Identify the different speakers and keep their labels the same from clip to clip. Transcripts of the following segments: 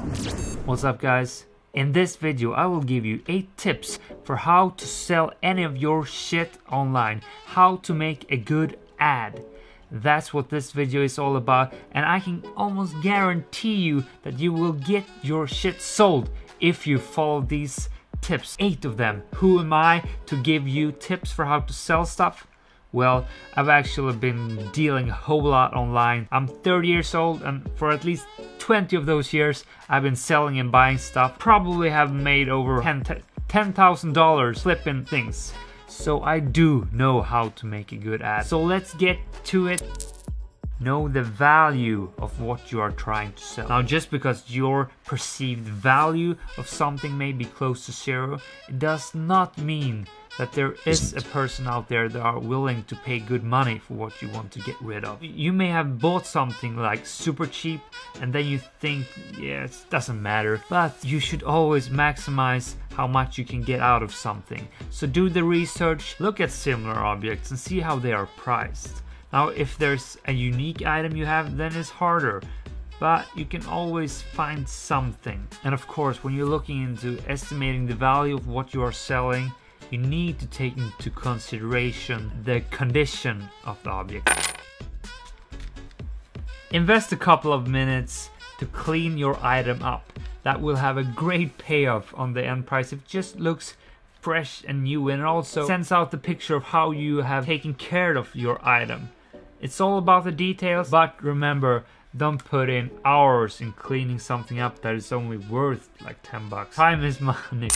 Speaker 1: What's up guys? In this video I will give you 8 tips for how to sell any of your shit online. How to make a good ad. That's what this video is all about, and I can almost guarantee you that you will get your shit sold if you follow these tips. 8 of them. Who am I to give you tips for how to sell stuff? Well, I've actually been dealing a whole lot online. I'm 30 years old, and for at least 20 of those years I've been selling and buying stuff. Probably have made over $10,000 flipping things. So I do know how to make a good ad. So let's get to it. Know the value of what you are trying to sell. Now, just because your perceived value of something may be close to zero, it does not mean that there is a person out there that are willing to pay good money for what you want to get rid of. You may have bought something like super cheap and then you think, yeah, it doesn't matter. But you should always maximize how much you can get out of something. So do the research, look at similar objects and see how they are priced. Now, if there's a unique item you have, then it's harder. But you can always find something. And of course, when you're looking into estimating the value of what you are selling, you need to take into consideration the condition of the object. Invest a couple of minutes to clean your item up. That will have a great payoff on the end price. It just looks fresh and new, and it also sends out the picture of how you have taken care of your item. It's all about the details, but remember, don't put in hours in cleaning something up that is only worth like 10 bucks. Time is money.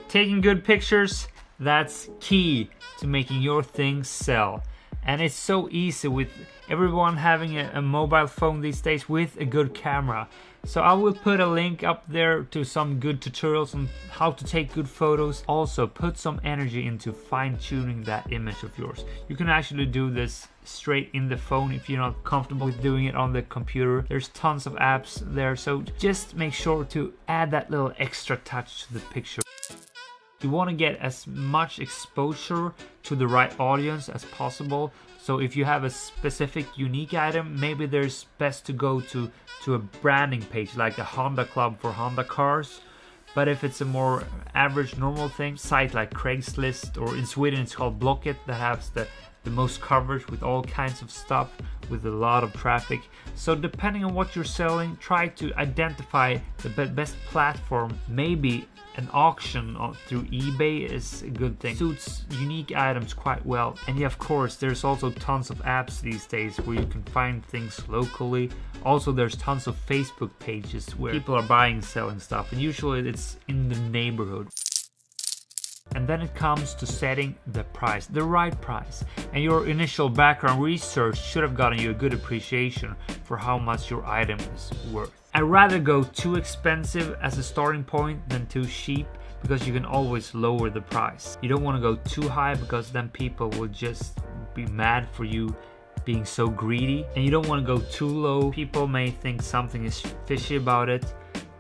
Speaker 1: Taking good pictures, that's key to making your thing sell. And it's so easy with everyone having a mobile phone these days with a good camera. So I will put a link up there to some good tutorials on how to take good photos. Also, put some energy into fine-tuning that image of yours. You can actually do this straight in the phone if you're not comfortable with doing it on the computer. There's tons of apps there, so just make sure to add that little extra touch to the picture. You want to get as much exposure to the right audience as possible. So if you have a specific unique item, maybe there's best to go to a branding page like a Honda Club for Honda cars. But if it's a more average normal thing, site like Craigslist, or in Sweden it's called Blocket, that has the most coverage with all kinds of stuff with a lot of traffic. So depending on what you're selling, try to identify the best platform. Maybe an auction through eBay is a good thing. Suits unique items quite well. And yeah, of course, there's also tons of apps these days where you can find things locally. Also, there's tons of Facebook pages where people are buying and selling stuff, and usually it's in the neighborhood. And then it comes to setting the price, the right price. And your initial background research should have gotten you a good appreciation for how much your item is worth. I'd rather go too expensive as a starting point than too cheap, because you can always lower the price. You don't want to go too high, because then people will just be mad for you being so greedy. And you don't want to go too low. People may think something is fishy about it,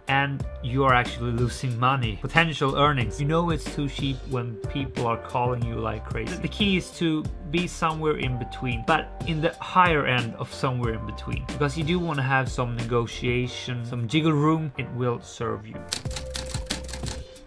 Speaker 1: and you are actually losing money, potential earnings. You know it's too cheap when people are calling you like crazy. The key is to be somewhere in between, but in the higher end of somewhere in between, because you do want to have some negotiation, some jiggle room. It will serve you.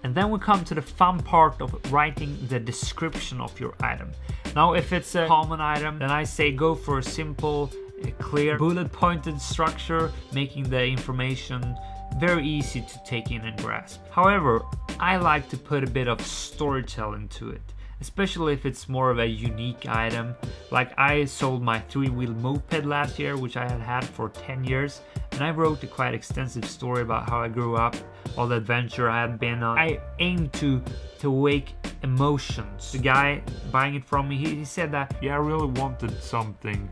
Speaker 1: And then we come to the fun part of writing the description of your item. Now, if it's a common item, then I say go for a simple, clear, bullet-pointed structure, making the information very easy to take in and grasp. However, I like to put a bit of storytelling to it, especially if it's more of a unique item. Like, I sold my 3-wheel moped last year, which I had had for 10 years, and I wrote a quite extensive story about how I grew up, all the adventure I had been on. I aim to wake emotions. The guy buying it from me, he said that, yeah, I really wanted something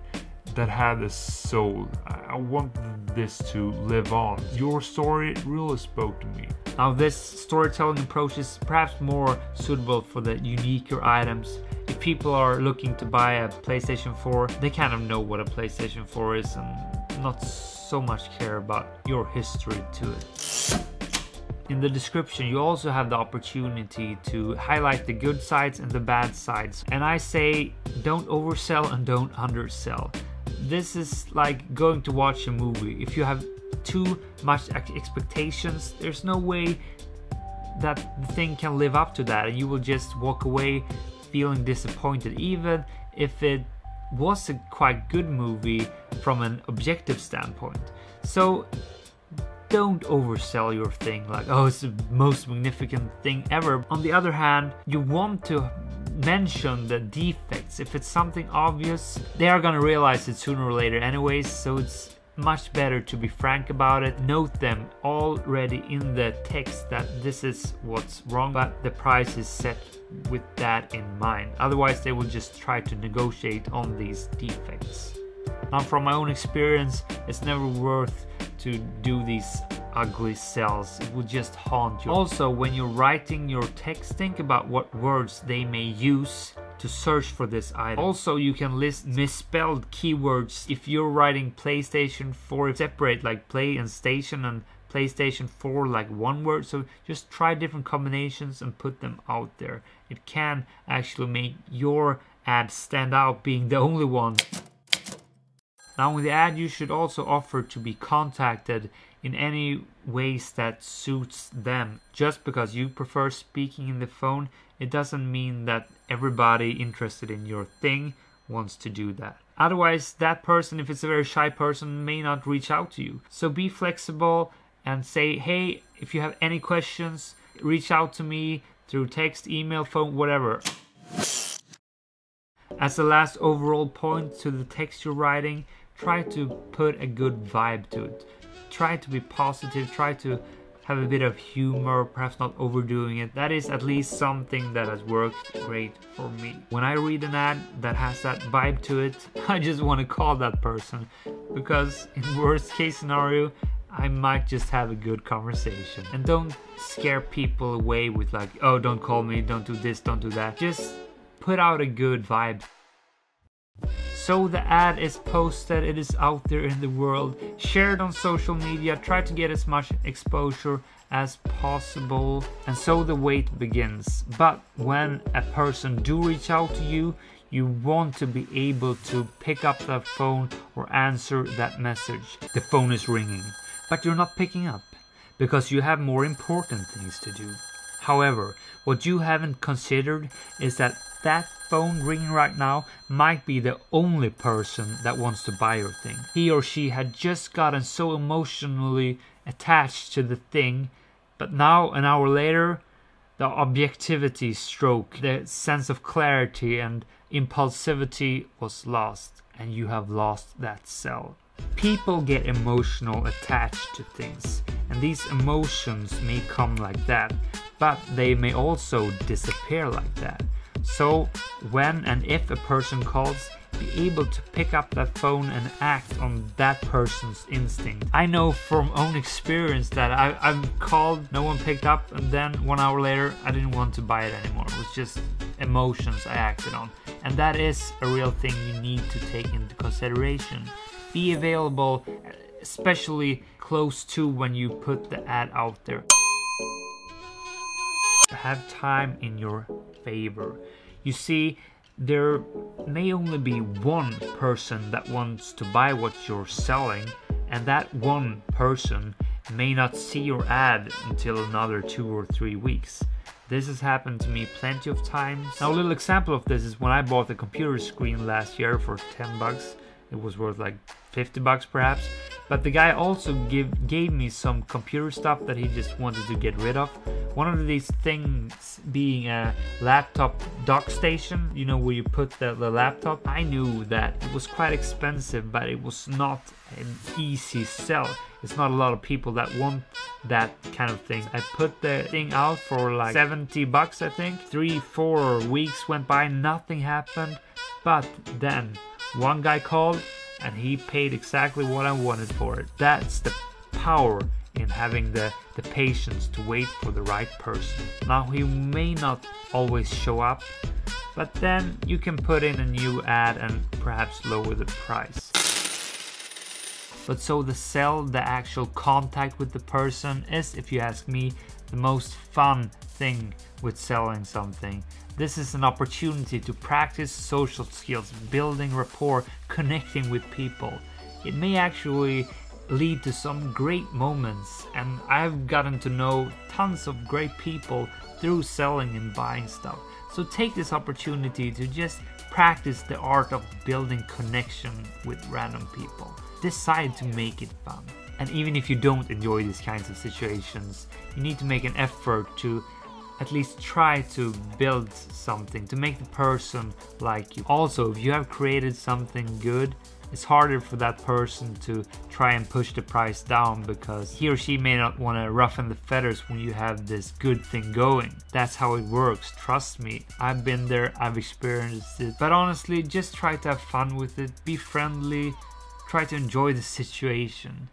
Speaker 1: that had a soul. I wanted this to live on. Your story really spoke to me. Now, this storytelling approach is perhaps more suitable for the uniquer items. If people are looking to buy a PlayStation 4, they kind of know what a PlayStation 4 is and not so much care about your history to it. In the description, you also have the opportunity to highlight the good sides and the bad sides. And I say, don't oversell and don't undersell. This is like going to watch a movie. If you have too much expectations, there's no way that the thing can live up to that, and you will just walk away feeling disappointed, even if it was a quite good movie from an objective standpoint. So don't oversell your thing like, oh, it's the most magnificent thing ever. On the other hand, you want to mention the defects. If it's something obvious, they are gonna realize it sooner or later anyways, so it's much better to be frank about it. Note them already in the text that this is what's wrong, but the price is set with that in mind. Otherwise they will just try to negotiate on these defects. Now, from my own experience, it's never worth to do these ugly sells. It will just haunt you. Also, when you're writing your text, think about what words they may use to search for this item. Also, you can list misspelled keywords. If you're writing PlayStation 4, separate like play and station, and PlayStation 4 like one word. So just try different combinations and put them out there. It can actually make your ad stand out being the only one. Now, in the ad, you should also offer to be contacted in any ways that suits them. Just because you prefer speaking in the phone, it doesn't mean that everybody interested in your thing wants to do that. Otherwise, that person, if it's a very shy person, may not reach out to you. So be flexible and say, hey, if you have any questions, reach out to me through text, email, phone, whatever. As the last overall point to the text you're writing, try to put a good vibe to it. Try to be positive, try to have a bit of humor, perhaps not overdoing it. That is at least something that has worked great for me. When I read an ad that has that vibe to it, I just want to call that person, because in worst case scenario, I might just have a good conversation. And don't scare people away with like, oh, don't call me, don't do this, don't do that. Just put out a good vibe. So the ad is posted, it is out there in the world, share it on social media, try to get as much exposure as possible, and so the wait begins. But when a person do reach out to you, you want to be able to pick up that phone or answer that message. The phone is ringing, but you're not picking up because you have more important things to do. However, what you haven't considered is that phone ringing right now might be the only person that wants to buy your thing. He or she had just gotten so emotionally attached to the thing, but now an hour later, the objectivity stroke, the sense of clarity and impulsivity was lost, and you have lost that sell. People get emotional attached to things, and these emotions may come like that, but they may also disappear like that. So when and if a person calls, be able to pick up that phone and act on that person's instinct. I know from own experience that I've called, no one picked up, and then 1 hour later I didn't want to buy it anymore. It was just emotions I acted on, and that is a real thing you need to take into consideration. Be available, especially close to when you put the ad out there. Have time in your favor. You see, there may only be one person that wants to buy what you're selling, and that one person may not see your ad until another 2 or 3 weeks. This has happened to me plenty of times. Now, a little example of this is when I bought a computer screen last year for 10 bucks. It was worth like 50 bucks perhaps. But the guy also gave me some computer stuff that he just wanted to get rid of. One of these things being a laptop dock station, you know, where you put the laptop. I knew that it was quite expensive, but it was not an easy sell. It's not a lot of people that want that kind of thing. I put the thing out for like 70 bucks, I think. 3-4 weeks went by, nothing happened. But then one guy called and he paid exactly what I wanted for it. That's the power in having the patience to wait for the right person. Now, he may not always show up, but then you can put in a new ad and perhaps lower the price. But so the sell, the actual contact with the person, is, if you ask me, the most fun thing with selling something. This is an opportunity to practice social skills, building rapport, connecting with people. It may actually lead to some great moments, and I've gotten to know tons of great people through selling and buying stuff. So take this opportunity to just practice the art of building connection with random people. Decide to make it fun. And even if you don't enjoy these kinds of situations, you need to make an effort to at least try to build something, to make the person like you. Also, if you have created something good, it's harder for that person to try and push the price down, because he or she may not want to roughen the feathers when you have this good thing going. That's how it works, trust me. I've been there, I've experienced it. But honestly, just try to have fun with it, be friendly, try to enjoy the situation.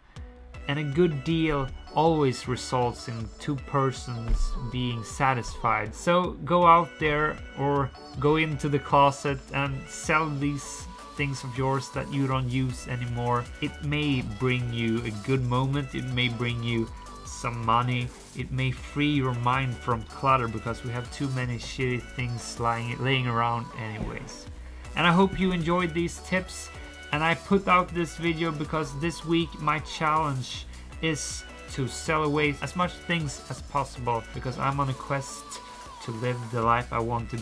Speaker 1: And a good deal always results in two persons being satisfied. So go out there or go into the closet and sell these things of yours that you don't use anymore. It may bring you a good moment, it may bring you some money, it may free your mind from clutter, because we have too many shitty things laying around anyways. And I hope you enjoyed these tips. And I put out this video because this week my challenge is to sell away as much things as possible, because I'm on a quest to live the life I want to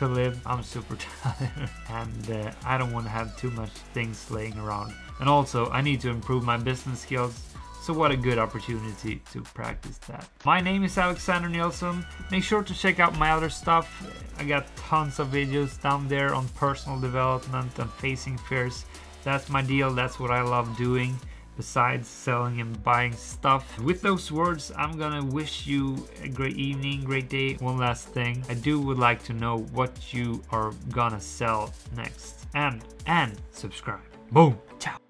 Speaker 1: live. I'm super tired and I don't want to have too much things laying around. And also I need to improve my business skills. So what a good opportunity to practice that. My name is Alexander Nilsson. Make sure to check out my other stuff. I got tons of videos down there on personal development and facing fears. That's my deal, that's what I love doing, besides selling and buying stuff. With those words, I'm gonna wish you a great evening, great day. One last thing, I would like to know what you are gonna sell next. And subscribe. Boom, ciao.